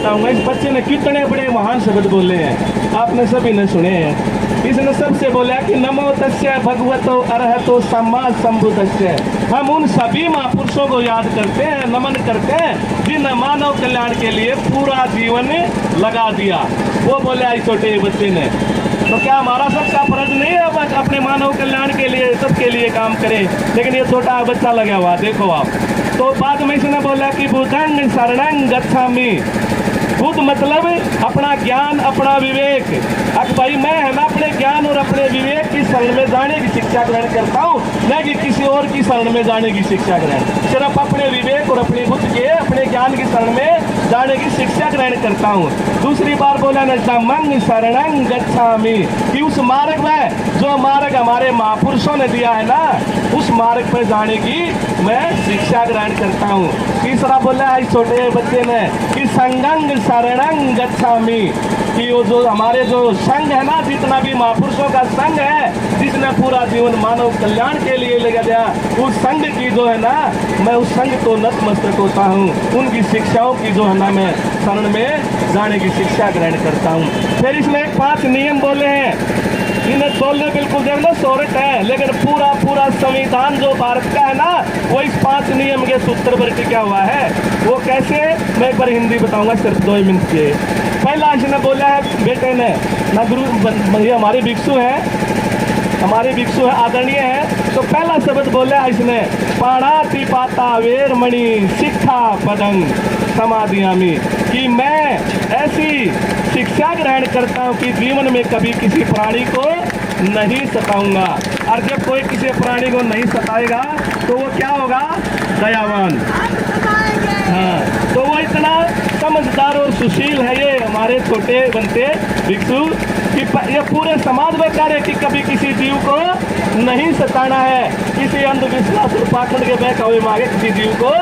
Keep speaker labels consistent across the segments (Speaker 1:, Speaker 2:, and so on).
Speaker 1: बताऊंगा। इस बच्चे ने कितने बड़े महान शब्द बोले हैं, आपने सभी ने सुने हैं। इसने सबसे बोला कि नमो तस्य भगवतो अरहतो सम्मा संबुद्धस्य। हम उन सभी महापुरुषों को याद करते हैं, नमन करते हैं, जिन मानव कल्याण के लिए पूरा जीवन लगा दिया। वो बोले इस छोटे बच्चे ने। तो क्या हमारा सबका फर्ज नहीं है बस अपने मानव कल्याण के लिए, सबके लिए काम करें? लेकिन ये छोटा बच्चा लगा हुआ, देखो आप। तो बाद में इसने बोला कि बुद्धं शरणं गच्छामि। बुद्ध मतलब अपना ज्ञान, अपना विवेक। अब भाई मैं है ना अपने ज्ञान और अपने विवेक की शरण में जाने की शिक्षा ग्रहण करता हूँ, न कि किसी और की शरण में जाने की शिक्षा ग्रहण। सिर्फ अपने विवेक और अपनी बुद्ध के, अपने ज्ञान की शरण में जाने की शिक्षा ग्रहण करता हूँ। दूसरी बार बोला न धम्मं शरणं गच्छामि, कि उस मार्ग में, जो मार्ग हमारे महापुरुषों ने दिया है ना, उस मार्ग पर जाने की मैं शिक्षा ग्रहण करता हूँ। तीसरा बोला है इस छोटे बच्चे ने कि संगं शरणं गच्छामि, कि वो जो हमारे जो संघ है ना, जितना भी महापुरुषों का संघ है, जिसने पूरा जीवन मानव कल्याण के लिए लगा दिया, उस संघ की जो है ना, मैं उस संघ को नतमस्तक होता हूँ। उनकी शिक्षाओं की जो है ना, मैं शरण में जाने की शिक्षा ग्रहण करता हूँ। फिर इसने 5 नियम बोले हैं। इन्हें बोलने बिल्कुल देखना शॉर्ट है, लेकिन पूरा संविधान जो भारत का है ना, वो इस 5 नियम के सूत्र पर टिका हुआ है। वो कैसे, मैं एक बार हिंदी बताऊंगा सिर्फ 2 मिनट के। पहला इसने बोला है बेटे ने ना, गुरु ये हमारे भिक्षु हैं, आदरणीय है। तो पहला शब्द बोला इसने, पाणाति पाता वेरमणि शिक्षा पदं समाधियामि, कि मैं ऐसी शिक्षा ग्रहण करता हूँ कि जीवन में कभी किसी प्राणी को नहीं सताऊंगा। और जब कोई किसी प्राणी को नहीं सताएगा तो वो क्या होगा? दयावान। हाँ, तो वो इतना समझदार और सुशील है ये हमारे छोटे बनते भिक्षु, कि ये पूरे समाज में कह रहे कि कभी किसी जीव को नहीं सताना है, किसी अंधविश्वास और पाखंड के बहकावे में आगे किसी जीव को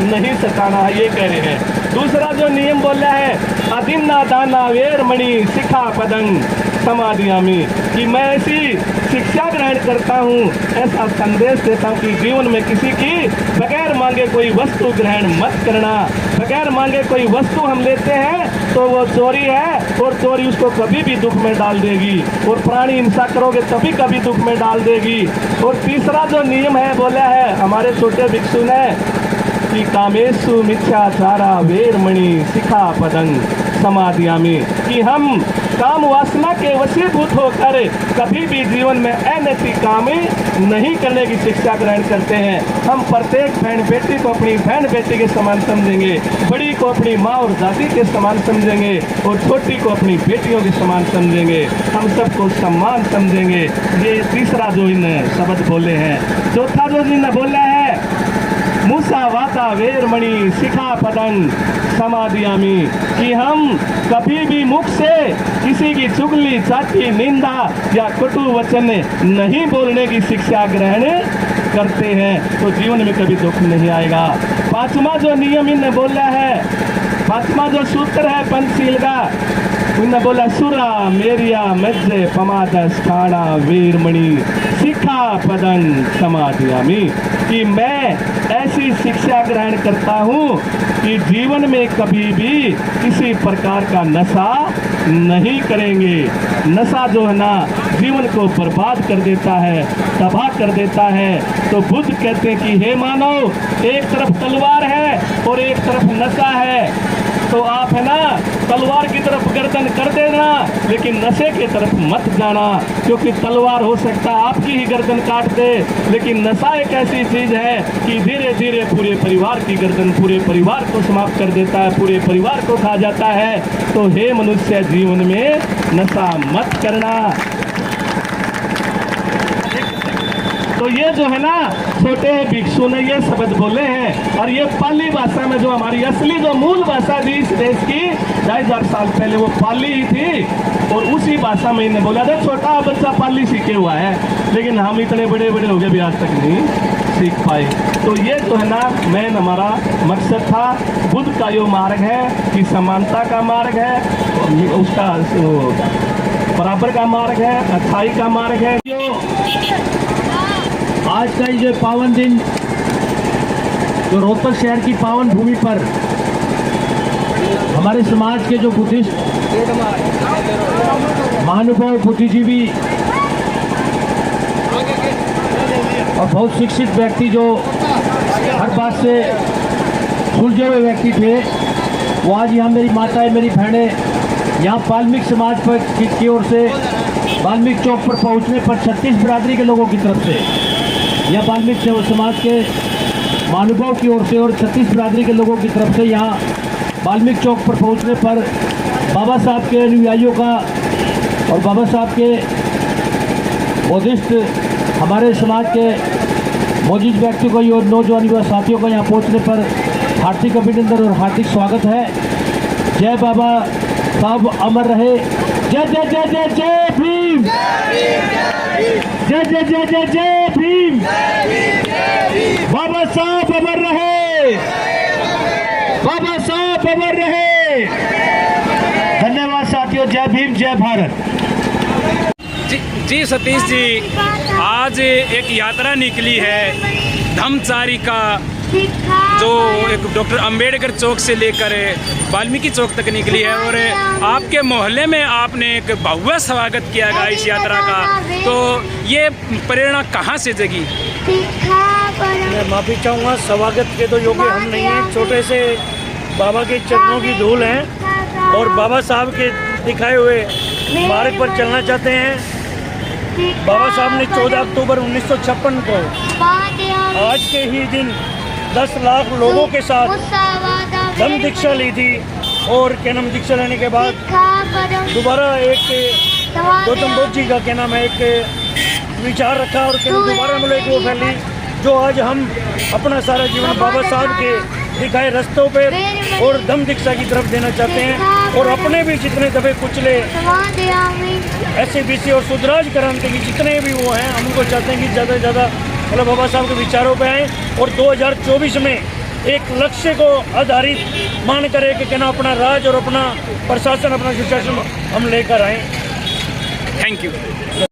Speaker 1: नहीं सताना है, ये कह रहे हैं। दूसरा जो नियम बोला है, अदिन्ना दाना वेरमणि शिखा पदं समाधियामि, कि मैं ऐसी शिक्षा ग्रहण करता हूँ, ऐसा संदेश देता हूँ कि जीवन में किसी की बगैर मांगे कोई वस्तु ग्रहण मत करना। बगैर मांगे कोई वस्तु हम लेते हैं तो वो चोरी है, और चोरी उसको कभी भी दुख में डाल देगी, और प्राणी हिंसा करोगे तभी कभी दुख में डाल देगी। और तीसरा जो नियम है बोला है हमारे छोटे भिक्षु ने, कि कामेषु मिथ्याचारा वेरमणि शिखा पदं समाधियामि, कि हम काम वासना के वशीभूत होकर कभी भी जीवन में अनैतिक काम नहीं करने की शिक्षा ग्रहण करते हैं। हम प्रत्येक बहन बेटी को अपनी बहन बेटी के समान समझेंगे, बड़ी को अपनी माँ और दादी के समान समझेंगे, और छोटी को अपनी बेटियों के समान समझेंगे। हम सबको सम्मान समझेंगे। ये तीसरा जो इन शब्द बोले हैं। चौथा जो इन्होंने बोला है, मुसावाता वेरमणि शिखा पदं समाधियामि, कि हम कभी भी मुख से किसी की चुगली, चाटी, निंदा या कटु वचन नहीं बोलने की शिक्षा ग्रहण करते हैं, तो जीवन में कभी दुख नहीं आएगा। 5वां जो नियम इन्हें बोला है, 5वां जो सूत्र है पंचशील का, उन्हें बोला सुरा मेरिया मज्जे पमादस खाना वीरमणि शिखा पदं समाधियामि, कि मैं ऐसी शिक्षा ग्रहण करता हूँ कि जीवन में कभी भी किसी प्रकार का नशा नहीं करेंगे। नशा जो है ना, जीवन को बर्बाद कर देता है, तबाह कर देता है। तो बुद्ध कहते हैं कि हे मानव, एक तरफ तलवार है और एक तरफ नशा है, तो आप है ना तलवार की तरफ गर्दन कर देना, लेकिन नशे की तरफ मत जाना, क्योंकि तलवार हो सकता है आपकी ही गर्दन काट दे, लेकिन नशा एक ऐसी चीज है कि धीरे धीरे पूरे परिवार की गर्दन, पूरे परिवार को समाप्त कर देता है, पूरे परिवार को खा जाता है। तो हे मनुष्य, जीवन में नशा मत करना। तो ये जो है ना छोटे भिक्षु ने ये शब्द बोले हैं, और ये पाली भाषा में, जो हमारी असली जो मूल भाषा थी इस देश की 2000 साल पहले, वो पाली ही थी, और उसी भाषा में इन्हें बोला था। छोटा बच्चा पाली सीखे हुआ है, लेकिन हम इतने बड़े बड़े हो गए भी आज तक नहीं सीख पाए। तो ये जो है ना मेन हमारा मकसद था। बुद्ध का यो मार्ग है कि समानता का मार्ग है, उसका बराबर का मार्ग है, अच्छाई का मार्ग है।
Speaker 2: आज का ये पावन दिन जो रोहतक शहर की पावन भूमि पर हमारे समाज के जो बुद्धिस्ट महानुभाव, बुद्धिजीवी और बहुत शिक्षित व्यक्ति जो हर बात से सुलझे हुए व्यक्ति थे, वो आज यहाँ मेरी माताएं, मेरी बहनें यहाँ वाल्मीकि समाज पर की ओर से वाल्मीकि चौक पर पहुँचने पर 36 बिरादरी के लोगों की तरफ से या वाल्मीकि समाज के महानुभाव की ओर से और 36 बिरादरी के लोगों की तरफ से यहाँ वाल्मीकि चौक पर पहुँचने पर बाबा साहब के अनुयायियों का और बाबा साहब के बुद्धिस्ट हमारे समाज के मौजूद व्यक्तियों को और नौजवान युवा साथियों को यहाँ पहुँचने पर हार्दिक अभिनंदन और हार्दिक स्वागत है। जय बाबा साहब अमर रहे। जय जय जय जय जय भीम। जय जय जय जय जय भीम। बाबा साहब अमर रहे। बाबा साहब अमर रहे। धन्यवाद साथियों। जय भीम, जय भारत।
Speaker 3: जी सतीश जी, आज एक यात्रा निकली है धम्मचारी का, जो एक डॉक्टर अंबेडकर चौक से लेकर वाल्मीकि चौक तक निकली है और आपके मोहल्ले में आपने एक भव्य स्वागत किया गया इस यात्रा का। तो ये प्रेरणा कहाँ से जगी?
Speaker 4: मैं माफ़ी चाहूँगा, स्वागत के तो योग्य हम नहीं हैं। छोटे से बाबा के चरणों की धूल हैं और बाबा साहब के दिखाए हुए मार्ग पर चलना चाहते हैं। बाबा साहब ने 14 अक्टूबर 1956 को आज के ही दिन 10 लाख लोगों के साथ धम्म दीक्षा ली थी और क्या नाम दीक्षा लेने के बाद दोबारा एक गौतम बुद्ध जी का क्या नाम है एक विचार रखा और दोबारा हम लोग वो फैली जो आज हम अपना सारा जीवन बाबा साहब के दिखाए रास्तों पे और धम्म दीक्षा की तरफ देना चाहते हैं और अपने भी जितने दबे कुचले SABC और सुधराज क्रांति के जितने भी वो हैं हम उनको चाहते हैं कि ज़्यादा से ज़्यादा मतलब बाबा साहब के विचारों पे आएँ और 2024 में एक लक्ष्य को आधारित मान कर एक कहना अपना राज और अपना प्रशासन, अपना सुशासन हम लेकर आएँ।
Speaker 3: Thank you.